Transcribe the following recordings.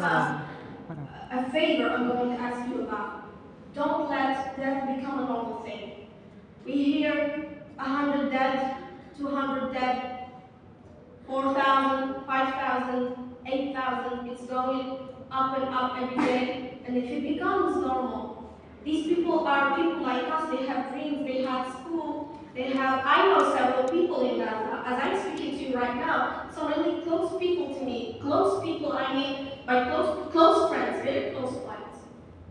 a favor I'm going to ask you about. Don't let death become a normal thing. We hear 100 dead, 200 dead, 4,000, 5,000, 8,000. It's going up and up every day. And if it becomes normal, these people are people like us. They have dreams, they have school, I know several people in Gaza, as I'm speaking to you right now, some really close people to me. Close people, I mean, by close friends, very close friends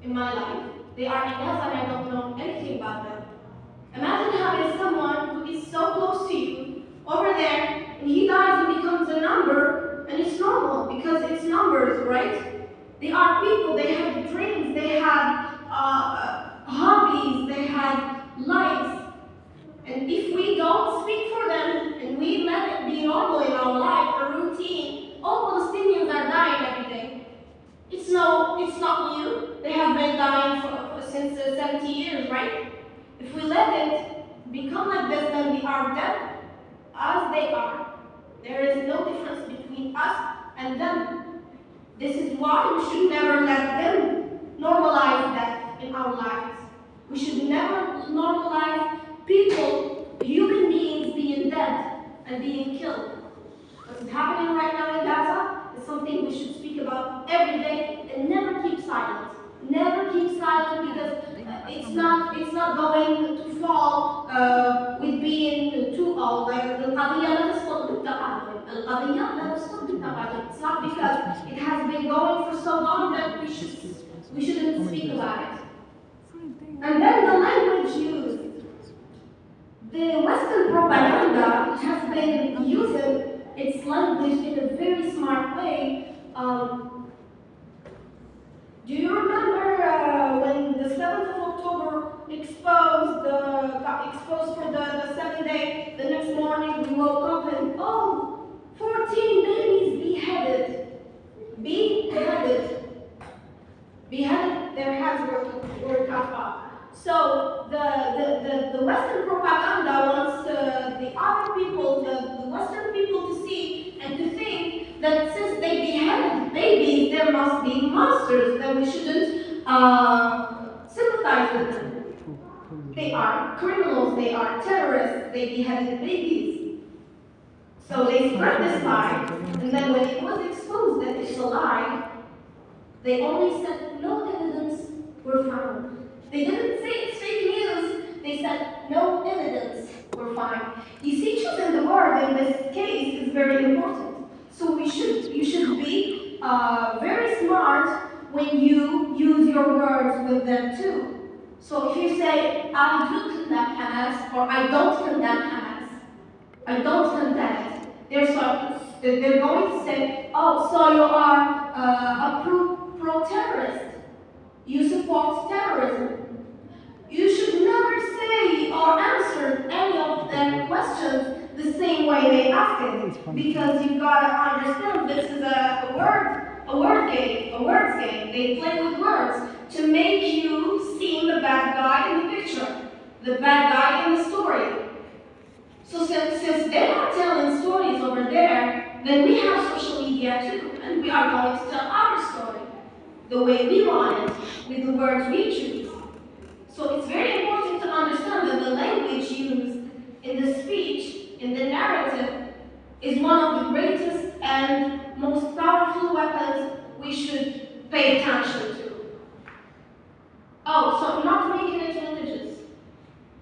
in my life. They are in Gaza and I don't know anything about them. Imagine having someone who is so close to you over there, and he dies and becomes a number, and it's normal because it's numbers, right? They are people, they have dreams, they have hobbies, they have lives. And if we don't speak for them and we let it be normal in our life, a routine, all Palestinians are dying every day. It's not new. They have been dying since 70 years, right? If we let it become like this, then we are dead as they are. There is no difference between us and them. This is why we should never let them normalize that in our lives. We should never normalize people, human beings being dead and being killed. What is happening right now in Gaza is something we should speak about every day and never keep silent. Never keep silent because it's not going to fall with being too old. Like القضية لا تسقط بالتقدم. القضية لا تسقط بالتقدم. It's not because it has been going for so long that we shouldn't speak about it. And then the language used. The Western propaganda has been using its language in a very smart way. Do you remember when the 7th of October got exposed for the 7th day? The next morning we woke up and 14 babies beheaded. Beheaded, their heads were cut off. So the Western propaganda wants the other people, the Western people to see and to think that since they beheaded babies, there must be monsters, that we shouldn't sympathize with them. They are criminals, they are terrorists, they beheaded babies. So they spread this lie, and then when it was exposed that it's a lie, they only said no evidence were found. They didn't say it's fake news, they said no evidence were found. You see, choosing the word in this case is very important. So you should be very smart when you use your words with them too. So if you say, I do condemn Hamas, or I don't condemn Hamas, I don't condemn it, they're going to say, so you are a pro-terrorist. You support terrorism. You should never say or answer any of their questions the same way they ask it, because you've got to understand this is a words game. They play with words to make you seem the bad guy in the picture, the bad guy in the story. So since they are telling stories over there, then we have social media too, and we are going to tell our story the way we want it, with the words we choose. So it's very important to understand that the language used in the speech, in the narrative, is one of the greatest and most powerful weapons we should pay attention to. So not making it religious.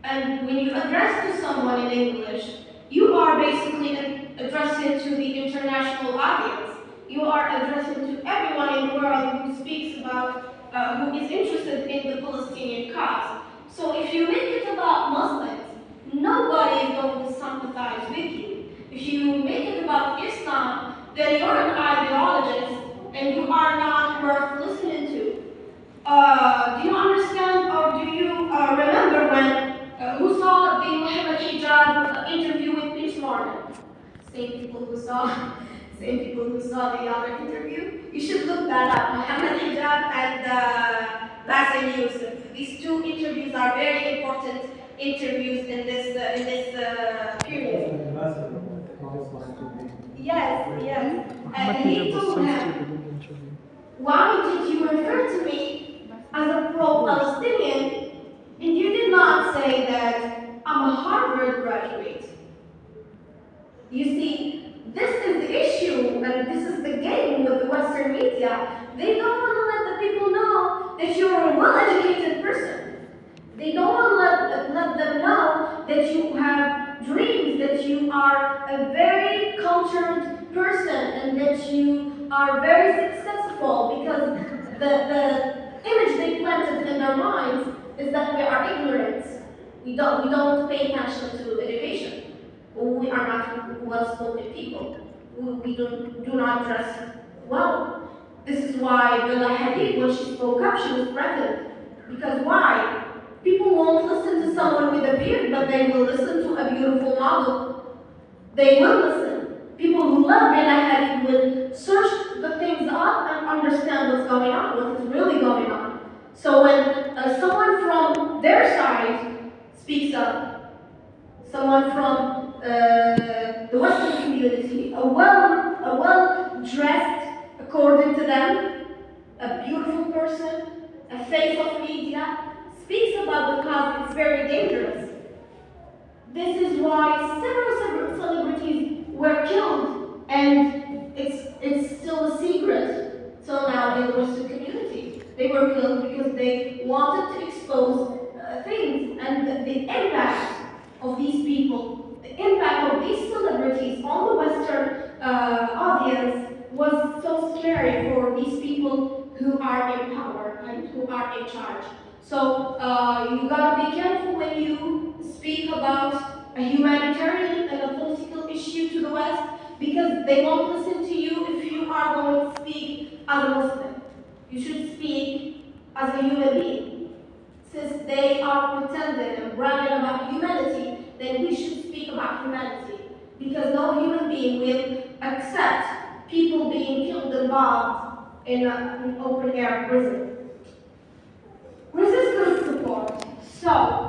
And when you address to someone in English, you are basically addressing to the international audience. You are addressing to everyone in the world who speaks about, who is interested in the Palestinian cause. So if you make it about Muslims, nobody is going to sympathize with you. If you make it about Islam, then you're an ideologist and you are not worth listening to. Do you understand, or do you remember when, who saw the Muhammad Hijab interview with Peace Morgan? Same people who saw the other interview. You should look that up. Muhammad Hijab and Bassem Youssef. These two interviews are very important interviews in this period. Yes. And he told him, Why did you refer to me as a pro-Palestinian and you did not say that I'm a Harvard graduate? You see, this is the issue, and this is the game with the Western media. They don't want to let the people know that you're a well-educated person. They don't want to let them know that you have dreams, that you are a very cultured person, and that you are very successful, because the image they planted in their minds is that we are ignorant. We don't pay attention to education. We are not well-spoken people. We do not dress well. This is why Bella Hadid, when she spoke up, she was threatened. Because why? People won't listen to someone with a beard, but they will listen to a beautiful model. They will listen. People who love Bella Hadid will search the things up and understand what's going on, what is really going on. So when someone from their side speaks up, someone from the Western community, a well-dressed, according to them, a beautiful person, a face of media, speaks about the cause, it's very dangerous. This is why several celebrities were killed, and it's still a secret till now in the Western community. They were killed because they wanted to expose things, and the impact of these people, the impact of these celebrities on the Western audience was so scary for these people who are in power and who are in charge. So you gotta be careful when you speak about a humanitarian and a political issue to the West, because they won't listen to you if you are going to speak as a Muslim. You should speak as a human being. Since they are pretending and bragging about humanity, then we should speak about humanity. Because no human being will accept people being killed and bombed in an open-air prison. Resistance support. So,